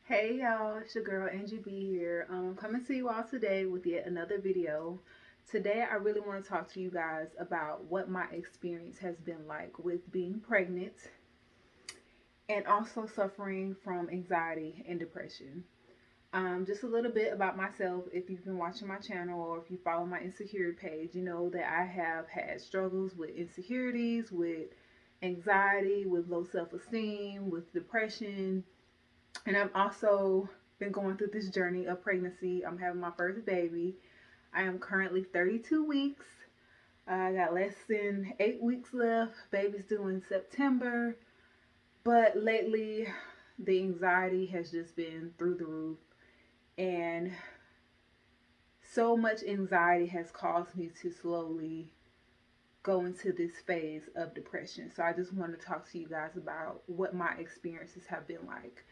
Hey y'all, it's your girl Angie B here. I'm coming to you all today with yet another video. Today I really want to talk to you guys about what my experience has been like with being pregnant and also suffering from anxiety and depression. Just a little bit about myself. If you've been watching my channel or if you follow my insecurity page, you know that I have had struggles with insecurities, with anxiety, with low self-esteem, with depression, and I've also been going through this journey of pregnancy. I'm having my first baby. I am currently 32 weeks. I got less than 8 weeks left. Baby's due in September. But lately, the anxiety has just been through the roof. And so much anxiety has caused me to slowly go into this phase of depression. So I just want to talk to you guys about what my experiences have been like.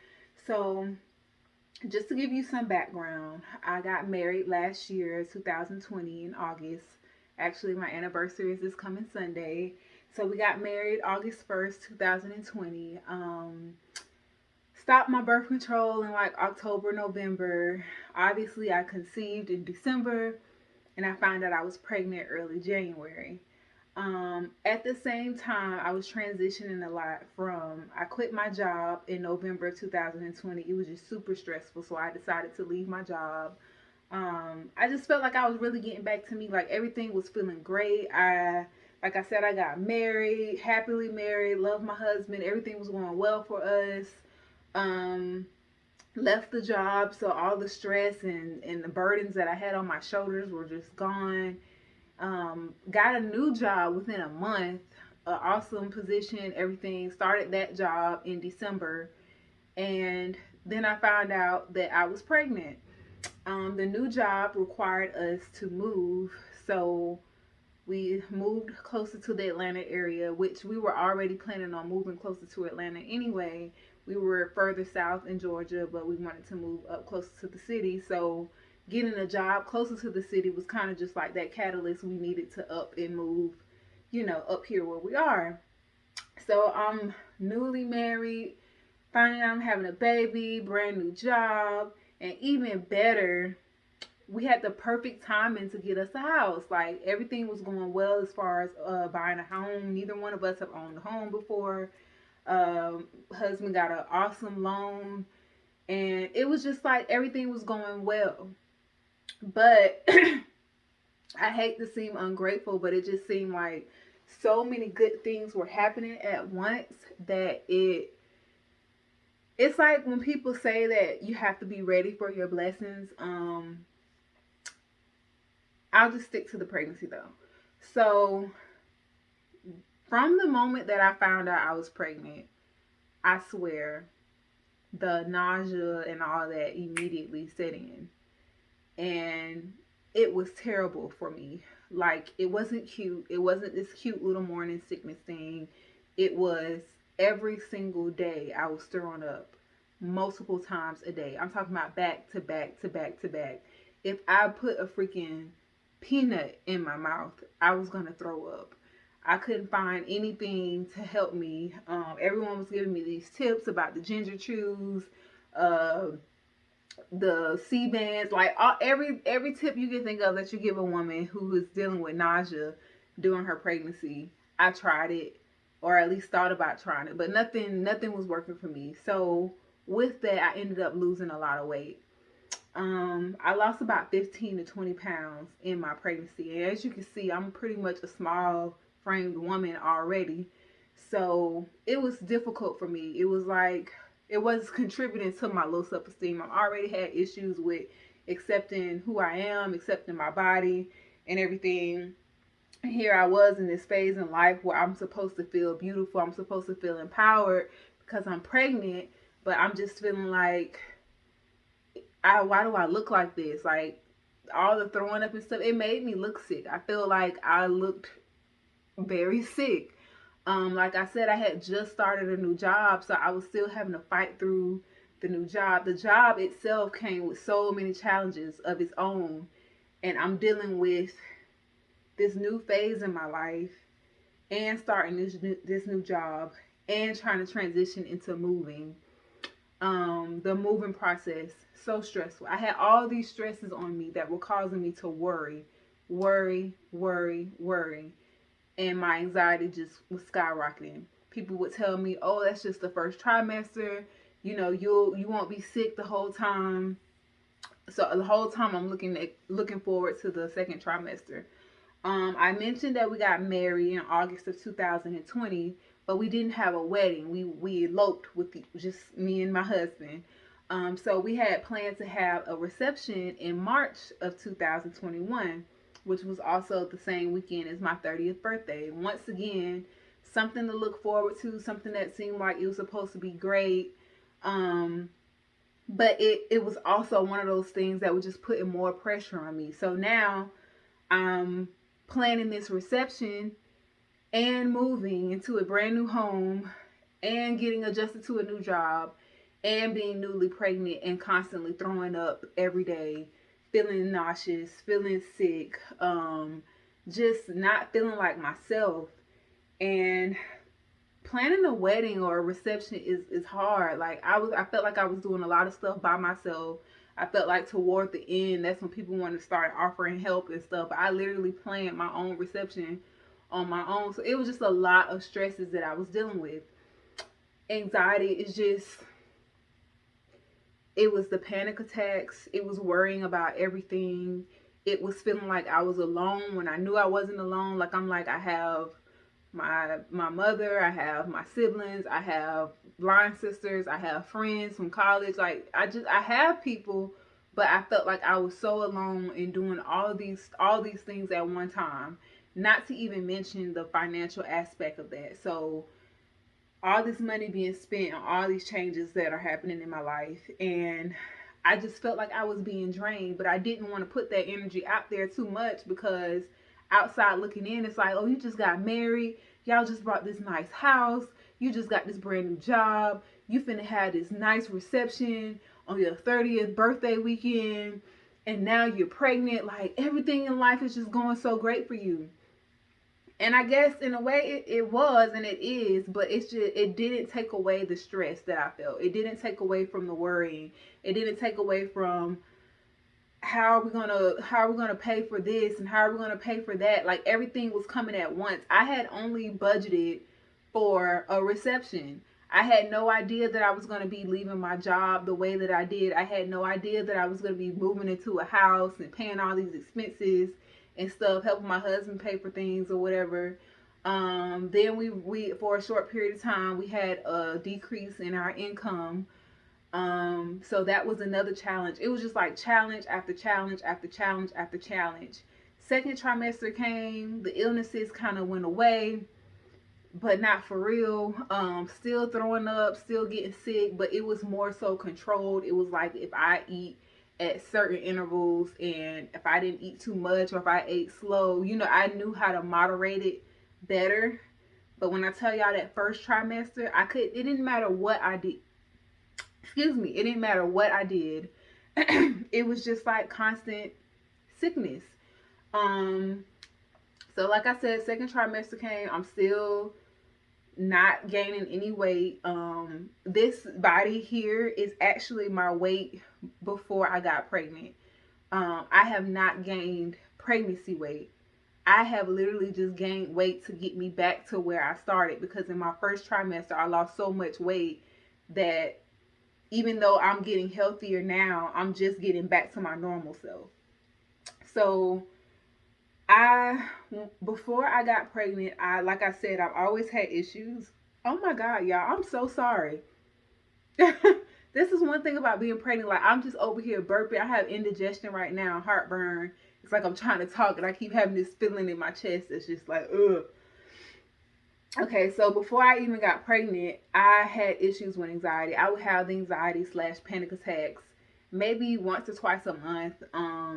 So, just to give you some background, I got married last year, 2020, in August. Actually, my anniversary is this coming Sunday. So we got married August 1st, 2020. Stopped my birth control in like October, November. Obviously, I conceived in December, and I found out I was pregnant early January. At the same time, I was transitioning a lot from, I quit my job in November 2020. It was just super stressful, so I decided to leave my job. I just felt like I was really getting back to me. Like everything was feeling great. Like I said, I got married, happily married, loved my husband. Everything was going well for us. Um, Left the job, so all the stress and the burdens that I had on my shoulders were just gone. Got a new job within a month, an awesome position, everything. Started that job in December, and then I found out that I was pregnant. The new job required us to move, so we moved closer to the Atlanta area, which we were already planning on moving closer to Atlanta anyway. We were further south in Georgia, but we wanted to move up closer to the city. So getting a job closer to the city was kind of just like that catalyst we needed to up and move, up here where we are. So I'm newly married, finding out I'm having a baby, brand new job, and even better, we had the perfect timing to get us a house. Like everything was going well as far as buying a home. Neither one of us have owned a home before. Husband got an awesome loan, and it was just like everything was going well. But I hate to seem ungrateful, but it just seemed like so many good things were happening at once that it's like when people say that you have to be ready for your blessings. I'll just stick to the pregnancy though. So, from the moment that I found out I was pregnant, I swear the nausea and all that immediately set in. And it was terrible for me. Like, it wasn't cute. It wasn't this cute little morning sickness thing. It was every single day I was throwing up multiple times a day. I'm talking about back to back to back to back. If I put a freaking peanut in my mouth, I was going to throw up. I couldn't find anything to help me. Everyone was giving me these tips about the ginger chews, uh, the C bands, like every tip you can think of that you give a woman who is dealing with nausea during her pregnancy. I tried it, or at least thought about trying it, but nothing was working for me. So with that, I ended up losing a lot of weight. I lost about 15 to 20 pounds in my pregnancy. And as you can see, I'm pretty much a small framed woman already. So it was difficult for me. It was like, it was contributing to my low self esteem. I already had issues with accepting who I am, accepting my body and everything. And here I was in this phase in life where I'm supposed to feel beautiful. I'm supposed to feel empowered because I'm pregnant. But I'm just feeling like, why do I look like this? Like all the throwing up and stuff, it made me look sick. I feel like I looked very sick. Like I said, I had just started a new job, so I was still having to fight through the new job. The job itself came with so many challenges of its own, and I'm dealing with this new phase in my life and starting this new job and trying to transition into moving. The moving process, so stressful. I had all these stresses on me that were causing me to worry, and my anxiety just was skyrocketing. People would tell me, "Oh, that's just the first trimester. You know, you won't be sick the whole time." So the whole time I'm looking forward to the second trimester. I mentioned that we got married in August of 2020, but we didn't have a wedding. We eloped with just me and my husband. So we had planned to have a reception in March of 2021, which was also the same weekend as my 30th birthday. Once again, something to look forward to, something that seemed like it was supposed to be great. Um, but it was also one of those things that was just putting more pressure on me. So now I'm planning this reception and moving into a brand new home and getting adjusted to a new job and being newly pregnant and constantly throwing up every day, feeling nauseous, feeling sick, just not feeling like myself. And planning a wedding or a reception is hard. Like I felt like I was doing a lot of stuff by myself. I felt like toward the end, that's when people want to start offering help and stuff. I literally planned my own reception on my own. So it was just a lot of stresses that I was dealing with. Anxiety is just, it was the panic attacks. It was worrying about everything. It was feeling like I was alone when I knew I wasn't alone. Like I'm like, I have my mother, I have my siblings, I have blind sisters, I have friends from college. Like I have people, but I felt like I was so alone in doing all these things at one time. Not to even mention the financial aspect of that. So all this money being spent on all these changes that are happening in my life, and I just felt like I was being drained, but I didn't want to put that energy out there too much because outside looking in, it's like, oh, you just got married, y'all just bought this nice house, you just got this brand new job, you finna have this nice reception on your 30th birthday weekend, and now you're pregnant. Like everything in life is just going so great for you. And I guess in a way it was and it is, but it's just, it didn't take away the stress that I felt. It didn't take away from the worrying. It didn't take away from how are we gonna pay for this and how are we gonna pay for that. Like everything was coming at once. I had only budgeted for a reception. I had no idea that I was going to be leaving my job the way that I did. I had no idea that I was going to be moving into a house and paying all these expenses and stuff, helping my husband pay for things or whatever. Then we for a short period of time we had a decrease in our income. So that was another challenge. It was just like challenge after challenge after challenge after challenge. Second trimester came, the illnesses kind of went away, but not for real. Still throwing up, still getting sick, but it was more so controlled. It was like if I eat at certain intervals and if I didn't eat too much or if I ate slow, I knew how to moderate it better. But when I tell y'all that first trimester, it didn't matter what I did. Excuse me, it didn't matter what I did. It was just like constant sickness. Um, so like I said, second trimester came. I'm still not gaining any weight. This body here is actually my weight before I got pregnant. I have not gained pregnancy weight. I have literally just gained weight to get me back to where I started, because in my first trimester I lost so much weight that even though I'm getting healthier now, I'm just getting back to my normal self. So I before I got pregnant, like I said, I've always had issues. Oh my god, y'all, I'm so sorry. This is one thing about being pregnant. Like I'm just over here burping. I have indigestion right now, heartburn. It's like I'm trying to talk and I keep having this feeling in my chest. It's just like, ugh. Okay, so before I even got pregnant, I had issues with anxiety. I would have the anxiety slash panic attacks maybe once or twice a month.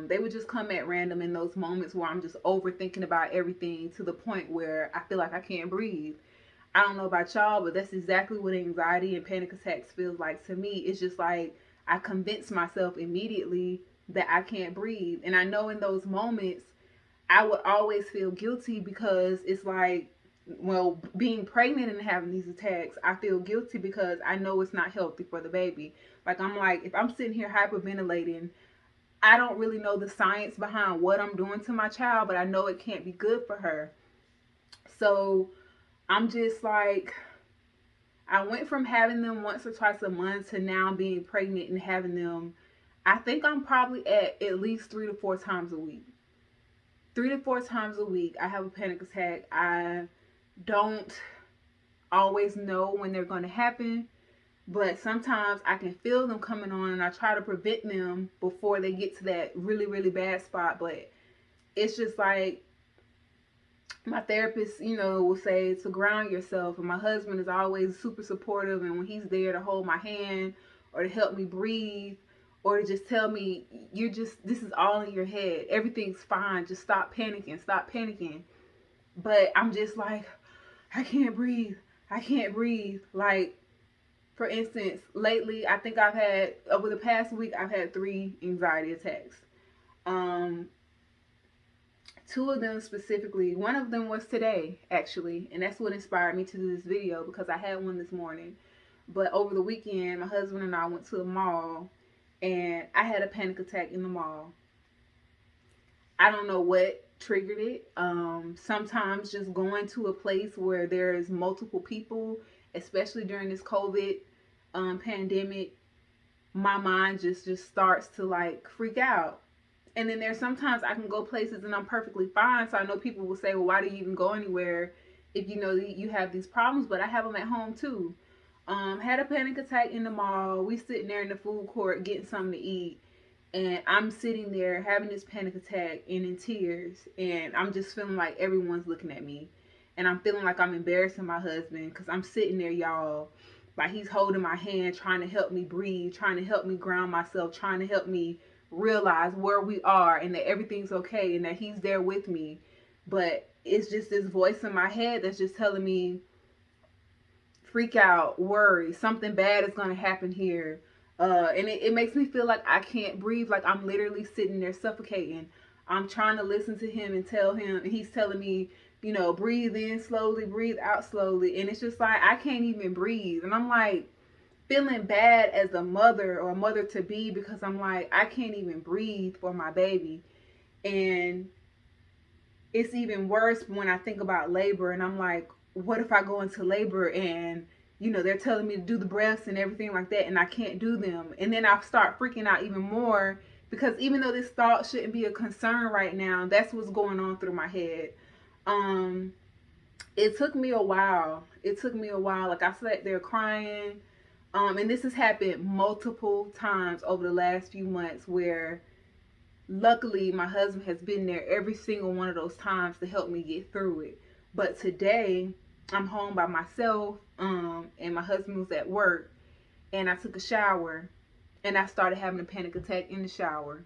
They would just come at random in those moments where I'm just overthinking about everything to the point where I feel like I can't breathe. I don't know about y'all, but that's exactly what anxiety and panic attacks feels like to me. It's just like I convince myself immediately that I can't breathe. And I know in those moments, I would always feel guilty because it's like, well, being pregnant and having these attacks, I feel guilty because I know it's not healthy for the baby. Like, I'm like, if I'm sitting here hyperventilating, I don't really know the science behind what I'm doing to my child, but I know it can't be good for her. So I'm just like, I went from having them once or twice a month to now being pregnant and having them. I think I'm probably at least 3 to 4 times a week. 3 to 4 times a week, I have a panic attack. I don't always know when they're going to happen, but sometimes I can feel them coming on, and I try to prevent them before they get to that really, really bad spot. But it's just like, my therapist, will say to ground yourself. And my husband is always super supportive. And when he's there to hold my hand or to help me breathe or to just tell me, this is all in your head. Everything's fine. Just stop panicking. Stop panicking. But I'm just like, I can't breathe. I can't breathe. Like, for instance, lately, I think over the past week, I've had 3 anxiety attacks. Um, 2 of them specifically, one of them was today, actually, and that's what inspired me to do this video, because I had one this morning. But over the weekend, my husband and I went to the mall, and I had a panic attack in the mall. I don't know what triggered it. Sometimes just going to a place where there's multiple people, especially during this COVID pandemic, my mind just starts to like freak out. And then there's sometimes I can go places and I'm perfectly fine. So I know people will say, well, why do you even go anywhere if you know you have these problems? But I have them at home too. Had a panic attack in the mall. We sitting there in the food court getting something to eat. And I'm sitting there having this panic attack and in tears. And I'm just feeling like everyone's looking at me. And I'm feeling like I'm embarrassing my husband because I'm sitting there, y'all. Like, he's holding my hand, trying to help me breathe, trying to help me ground myself, trying to help me realize where we are and that everything's okay and that he's there with me. But it's just this voice in my head that's just telling me, freak out, worry, something bad is going to happen here. And it makes me feel like I can't breathe, like I'm literally sitting there suffocating. I'm trying to listen to him and tell him, and he's telling me, breathe in slowly, breathe out slowly. And it's just like, I can't even breathe. And I'm like, feeling bad as a mother or a mother to be, because I'm like, I can't even breathe for my baby. And it's even worse when I think about labor, and I'm like, what if I go into labor and they're telling me to do the breaths and everything like that, and I can't do them? And then I start freaking out even more, because even though this thought shouldn't be a concern right now, that's what's going on through my head. It took me a while. Like, I sat there crying. And this has happened multiple times over the last few months, where luckily my husband has been there every single one of those times to help me get through it. But today I'm home by myself, and my husband was at work, and I took a shower and I started having a panic attack in the shower.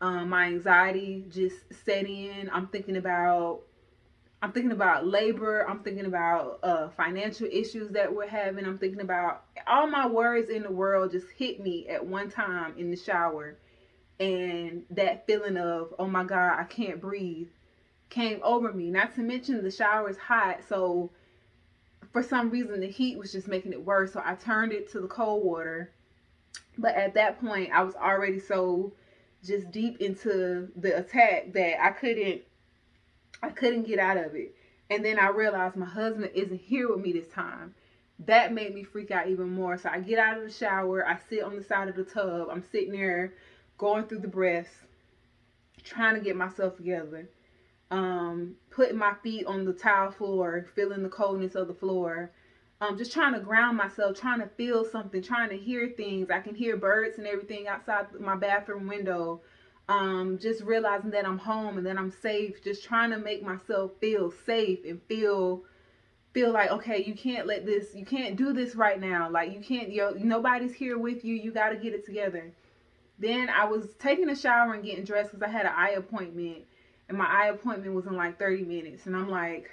My anxiety just set in. I'm thinking about labor. I'm thinking about financial issues that we're having. I'm thinking about all my worries in the world just hit me at one time in the shower. And that feeling of, oh my God, I can't breathe, came over me. Not to mention the shower is hot. So for some reason, the heat was just making it worse. So I turned it to the cold water. But at that point, I was already so just deep into the attack that I couldn't get out of it. And then I realized my husband isn't here with me this time. That made me freak out even more. So I get out of the shower. I sit on the side of the tub. I'm sitting there going through the breaths, trying to get myself together. Putting my feet on the tile floor, feeling the coldness of the floor. Just trying to ground myself, trying to feel something, trying to hear things. I can hear birds and everything outside my bathroom window. Just realizing that I'm home and that I'm safe, just trying to make myself feel safe and feel like, okay, you can't do this right now. Like, you can't, nobody's here with you. You got to get it together. Then I was taking a shower and getting dressed because I had an eye appointment, and my eye appointment was in like 30 minutes. And I'm like,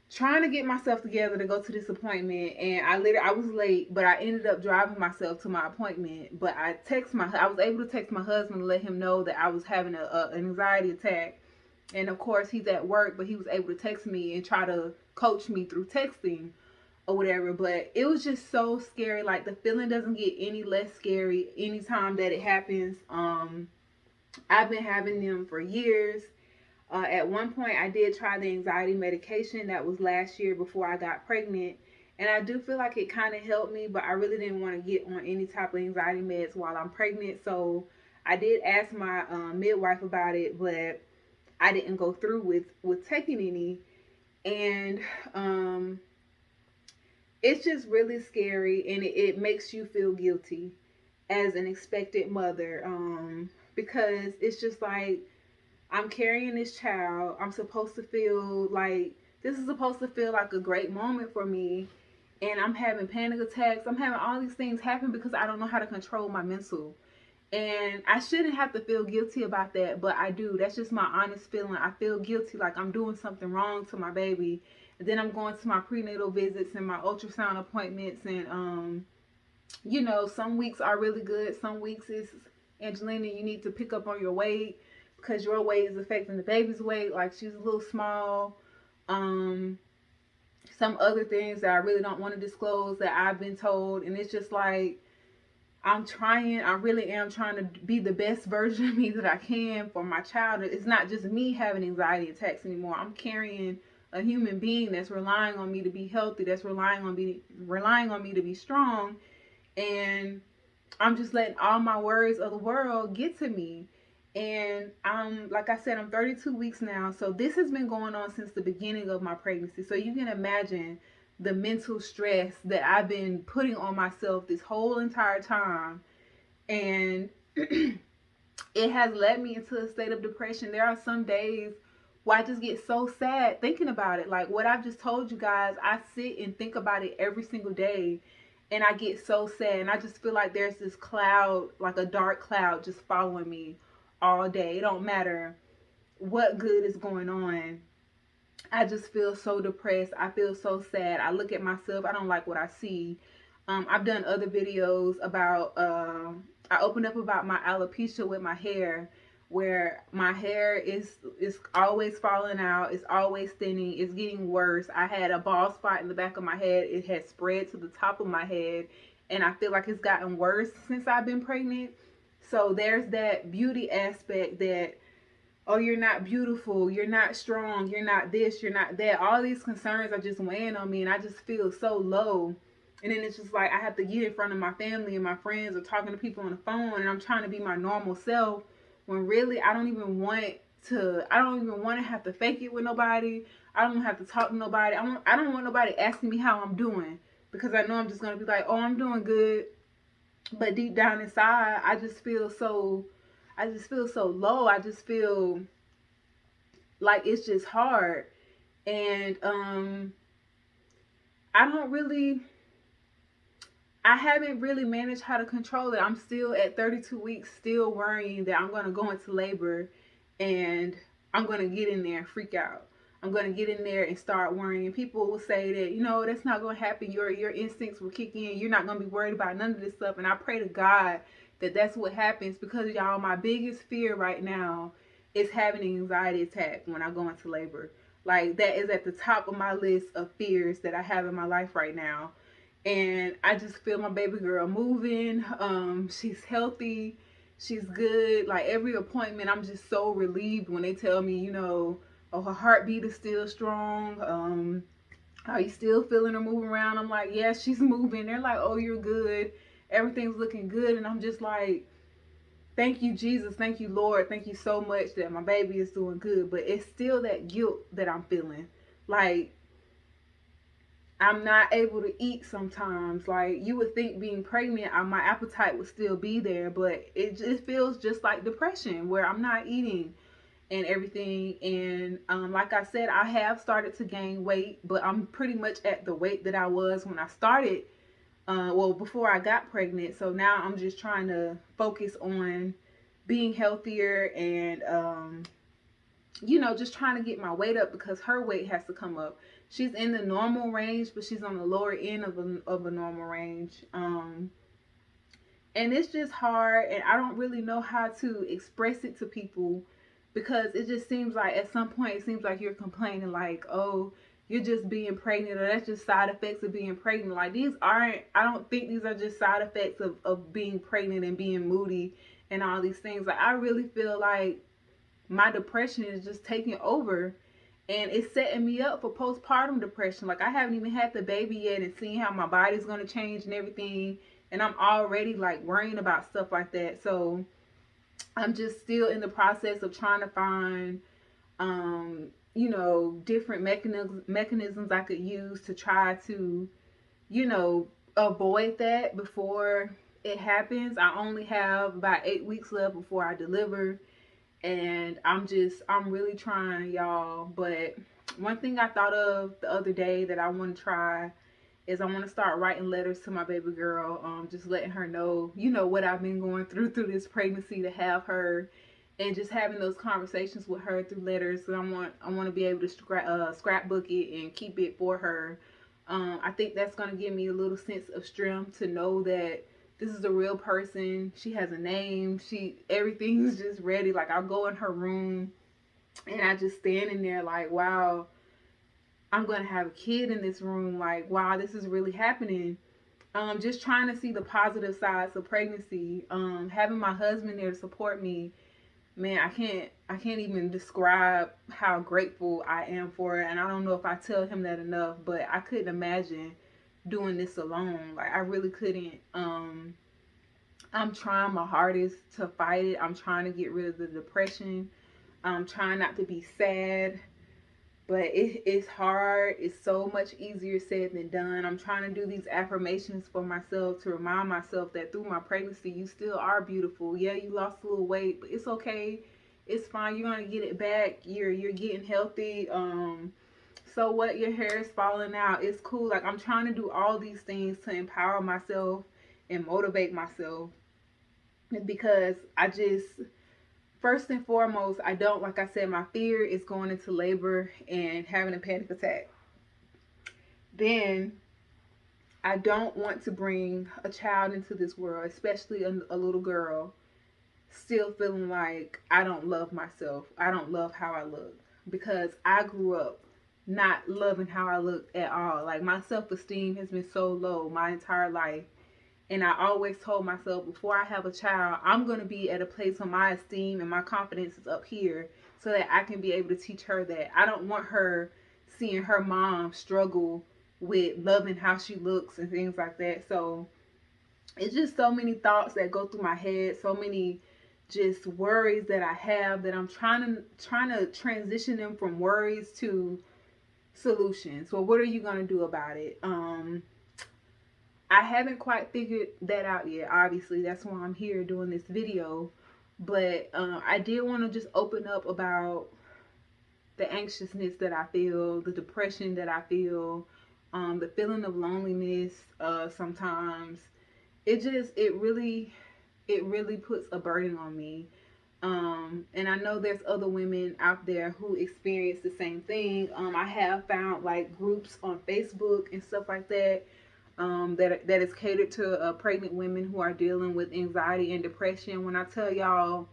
trying to get myself together to go to this appointment, and I was late, but I ended up driving myself to my appointment. But I was able to text my husband to let him know that I was having an anxiety attack, And of course, he's at work, but he was able to text me and try to coach me through texting or whatever. But it was just so scary. Like, the feeling doesn't get any less scary anytime that it happens. I've been having them for years. At one point, I did try the anxiety medication. That was last year before I got pregnant. And I do feel like it kind of helped me, but I really didn't want to get on any type of anxiety meds while I'm pregnant. So I did ask my midwife about it, but I didn't go through with taking any. And it's just really scary, and it makes you feel guilty as an expected mother, because it's just like, I'm carrying this child. I'm supposed to feel like this is supposed to feel like a great moment for me, and I'm having panic attacks. I'm having all these things happen because I don't know how to control my mental. And I shouldn't have to feel guilty about that, but I do. That's just my honest feeling. I feel guilty, like I'm doing something wrong to my baby. And then I'm going to my prenatal visits and my ultrasound appointments, and some weeks are really good. Some weeks is, Angelina, you need to pick up on your weight because your weight is affecting the baby's weight. Like, she's a little small. Um, some other things that I really don't want to disclose that I've been told, and it's just like, I really am trying to be the best version of me that I can for my child. It's not just me having anxiety attacks anymore. I'm carrying a human being that's relying on me to be healthy, that's relying on me to be strong, and I'm just letting all my worries of the world get to me. And like I said, I'm 32 weeks now, so this has been going on since the beginning of my pregnancy. So you can imagine the mental stress that I've been putting on myself this whole entire time. And it has led me into a state of depression. There are some days where I just get so sad thinking about it. Like what I've just told you guys, I sit and think about it every single day, and I get so sad. And I just feel like there's this cloud, like a dark cloud, just following me all day. It don't matter what good is going on. I just feel so depressed. I feel so sad. I look at myself. I don't like what I see. I've done other videos about, I opened up about my alopecia with my hair, where my hair is always falling out. It's always thinning. It's getting worse. I had a bald spot in the back of my head. It had spread to the top of my head. And I feel like it's gotten worse since I've been pregnant. So there's that beauty aspect that, oh, you're not beautiful, you're not strong, you're not this, you're not that. All these concerns are just weighing on me, and I just feel so low. And then it's just like I have to get in front of my family and my friends or talking to people on the phone, and I'm trying to be my normal self when really I don't even want to have to fake it with nobody. I don't have to talk to nobody. I don't want nobody asking me how I'm doing, because I know I'm just going to be like, "Oh, I'm doing good." But deep down inside, I just feel so low. I just feel like it's just hard. And I don't really I haven't really managed how to control it. I'm still at 32 weeks, still worrying that I'm going to go into labor and I'm going to get in there and freak out. I'm going to get in there and start worrying. And people will say that, that's not going to happen. Your instincts will kick in. You're not going to be worried about none of this stuff. And I pray to God that that's what happens, because, y'all, my biggest fear right now is having an anxiety attack when I go into labor. Like, that is at the top of my list of fears that I have in my life right now. And I just feel my baby girl moving. She's healthy. She's good. Like, every appointment, I'm just so relieved when they tell me, oh, her heartbeat is still strong. Are you still feeling her moving around? I'm like, yeah, she's moving. They're like, oh, you're good. Everything's looking good. And I'm just like, thank you, Jesus. Thank you, Lord. Thank you so much that my baby is doing good. But it's still that guilt that I'm feeling. Like, I'm not able to eat sometimes. Like, you would think being pregnant, my appetite would still be there, but it just feels just like depression, where I'm not eating and everything. And like I said, I have started to gain weight, but I'm pretty much at the weight that I was when I started, before I got pregnant. So now I'm just trying to focus on being healthier and just trying to get my weight up, because her weight has to come up. She's in the normal range, but she's on the lower end of a normal range. And it's just hard, and I don't really know how to express it to people, because it just seems like at some point it seems like you're complaining like, oh, you're just being pregnant, or that's just side effects of being pregnant. Like, these aren't, I don't think these are just side effects of being pregnant and being moody and all these things. Like, I really feel like my depression is just taking over, and it's setting me up for postpartum depression. Like, I haven't even had the baby yet and seeing how my body's going to change and everything, and I'm already like worrying about stuff like that. So I'm just still in the process of trying to find different mechanisms I could use to try to, you know, avoid that before it happens. I only have about 8 weeks left before I deliver, and I'm really trying, y'all. But one thing I thought of the other day that I want to try is I want to start writing letters to my baby girl, just letting her know, what I've been going through this pregnancy, to have her, and just having those conversations with her through letters. So I want to be able to scrapbook it and keep it for her. I think that's going to give me a little sense of strength to know that this is a real person. She has a name. Everything's just ready. Like, I'll go in her room and I just stand in there like, wow, I'm going to have a kid in this room. Like, wow, this is really happening. Just trying to see the positive sides of pregnancy. Having my husband there to support me, man, I can't even describe how grateful I am for it. And I don't know if I tell him that enough, but I couldn't imagine doing this alone. Like, I really couldn't. I'm trying my hardest to fight it. I'm trying to get rid of the depression. I'm trying not to be sad, but it's hard. It's so much easier said than done. I'm trying to do these affirmations for myself to remind myself that through my pregnancy, you still are beautiful. Yeah, you lost a little weight, but it's okay. It's fine. You're gonna get it back. You're getting healthy. So what? Your hair is falling out. It's cool. Like, I'm trying to do all these things to empower myself and motivate myself, because I just, first and foremost, I don't, like I said, my fear is going into labor and having a panic attack. Then I don't want to bring a child into this world, especially a little girl, still feeling like I don't love myself. I don't love how I look, because I grew up not loving how I look at all. Like, my self-esteem has been so low my entire life. And I always told myself, before I have a child, I'm going to be at a place where my esteem and my confidence is up here, so that I can be able to teach her that. I don't want her seeing her mom struggle with loving how she looks and things like that. So it's just so many thoughts that go through my head, so many just worries that I have, that I'm trying to transition them from worries to solutions. Well, what are you going to do about it? I haven't quite figured that out yet. Obviously, that's why I'm here doing this video. But I did want to just open up about the anxiousness that I feel, the depression that I feel, the feeling of loneliness sometimes. It really puts a burden on me. And I know there's other women out there who experience the same thing. I have found like groups on Facebook and stuff like that, that is catered to pregnant women who are dealing with anxiety and depression. When I tell y'all,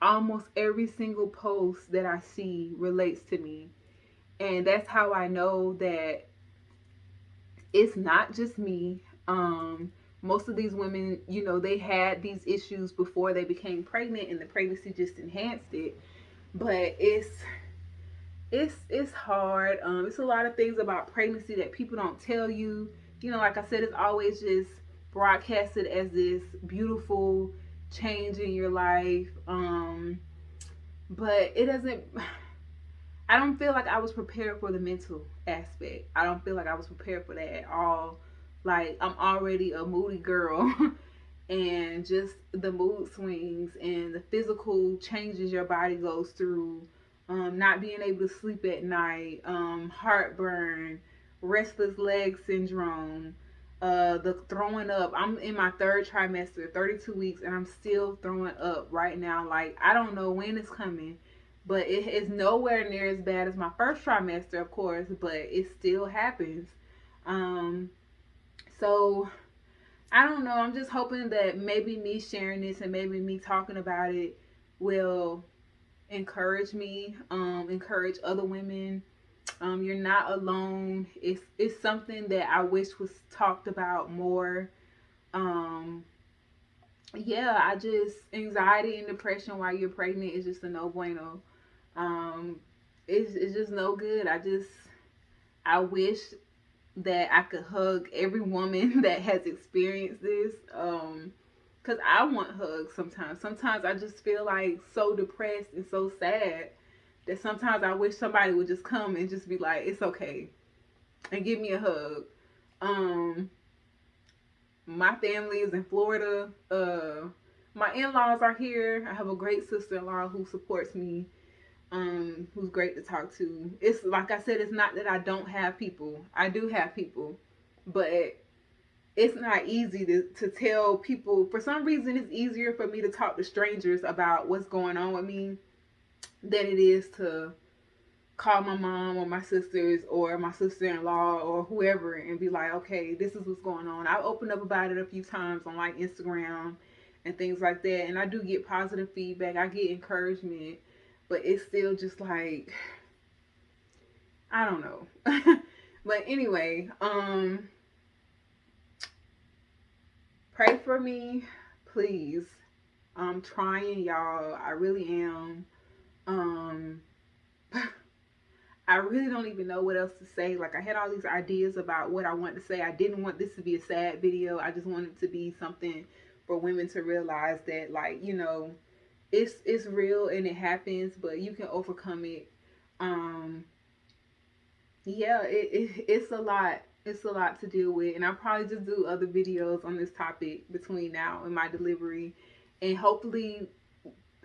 almost every single post that I see relates to me. And that's how I know that it's not just me. Most of these women, they had these issues before they became pregnant, and the pregnancy just enhanced it. But it's hard. It's a lot of things about pregnancy that people don't tell you. Like I said, it's always just broadcasted as this beautiful change in your life. But it doesn't. I don't feel like I was prepared for the mental aspect. I don't feel like I was prepared for that at all. Like, I'm already a moody girl, and just the mood swings and the physical changes your body goes through, not being able to sleep at night, heartburn, restless leg syndrome, the throwing up. I'm in my third trimester, 32 weeks, and I'm still throwing up right now. Like, I don't know when it's coming, but it is nowhere near as bad as my first trimester, of course, but it still happens. So I don't know. I'm just hoping that maybe me sharing this and maybe me talking about it will encourage me, encourage other women. You're not alone. It's something that I wish was talked about more. Um, yeah, I just anxiety and depression while you're pregnant is just a no bueno. Um, it's just no good. I wish that I could hug every woman that has experienced this. Cause I want hugs sometimes. Sometimes I just feel like so depressed and so sad that sometimes I wish somebody would just come and just be like, "It's okay," and give me a hug. Um, my family is in Florida. My in-laws are here. I have a great sister-in-law who supports me. Who's great to talk to. It's like I said, it's not that I don't have people. I do have people, but it's not easy to tell people. For some reason, it's easier for me to talk to strangers about what's going on with me than it is to call my mom or my sisters or my sister-in-law or whoever and be like, okay, this is what's going on. I've opened up about it a few times on like Instagram and things like that, and I do get positive feedback. I get encouragement, but it's still just like, I don't know. But anyway, pray for me, please. I'm trying, y'all. I really am. Um, I really don't even know what else to say. Like, I had all these ideas about what I want to say. I didn't want this to be a sad video. I just wanted it to be something for women to realize that, like, it's real and it happens, but you can overcome it. Um, yeah, it's a lot. It's a lot to deal with, and I'll probably just do other videos on this topic between now and my delivery, and hopefully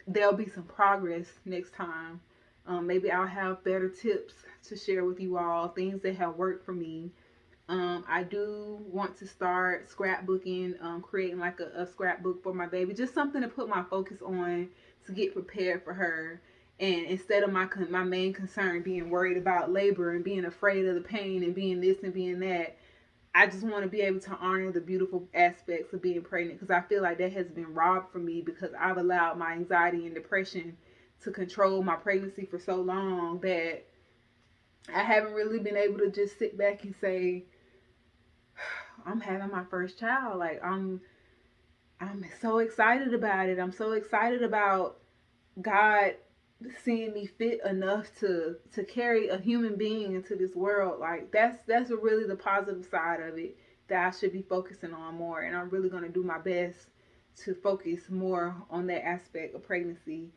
there'll be some progress next time. Maybe I'll have better tips to share with you all, things that have worked for me. I do want to start scrapbooking, creating like a scrapbook for my baby, just something to put my focus on to get prepared for her. And instead of my main concern being worried about labor and being afraid of the pain and being this and being that, I just want to be able to honor the beautiful aspects of being pregnant, because I feel like that has been robbed from me because I've allowed my anxiety and depression to control my pregnancy for so long that I haven't really been able to just sit back and say, I'm having my first child. Like, I'm so excited about it. I'm so excited about God seeing me fit enough to carry a human being into this world. Like, that's really the positive side of it that I should be focusing on more, and I'm really going to do my best to focus more on that aspect of pregnancy.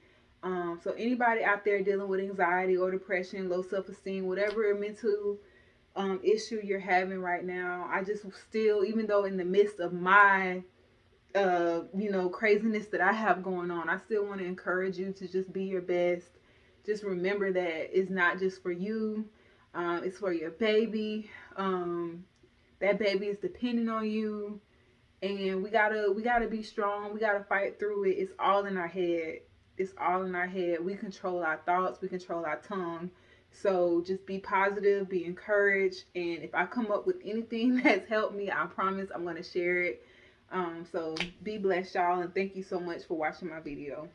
So anybody out there dealing with anxiety or depression, low self-esteem, whatever mental issue you're having right now, I just still, even though in the midst of my craziness that I have going on, I still want to encourage you to just be your best. Just remember that it's not just for you, it's for your baby. That baby is depending on you, and we gotta be strong. We gotta fight through it. It's all in our head. It's all in our head. We control our thoughts. We control our tongue. So just be positive, be encouraged, and if I come up with anything that's helped me, I promise I'm gonna share it. So be blessed, y'all, and thank you so much for watching my video.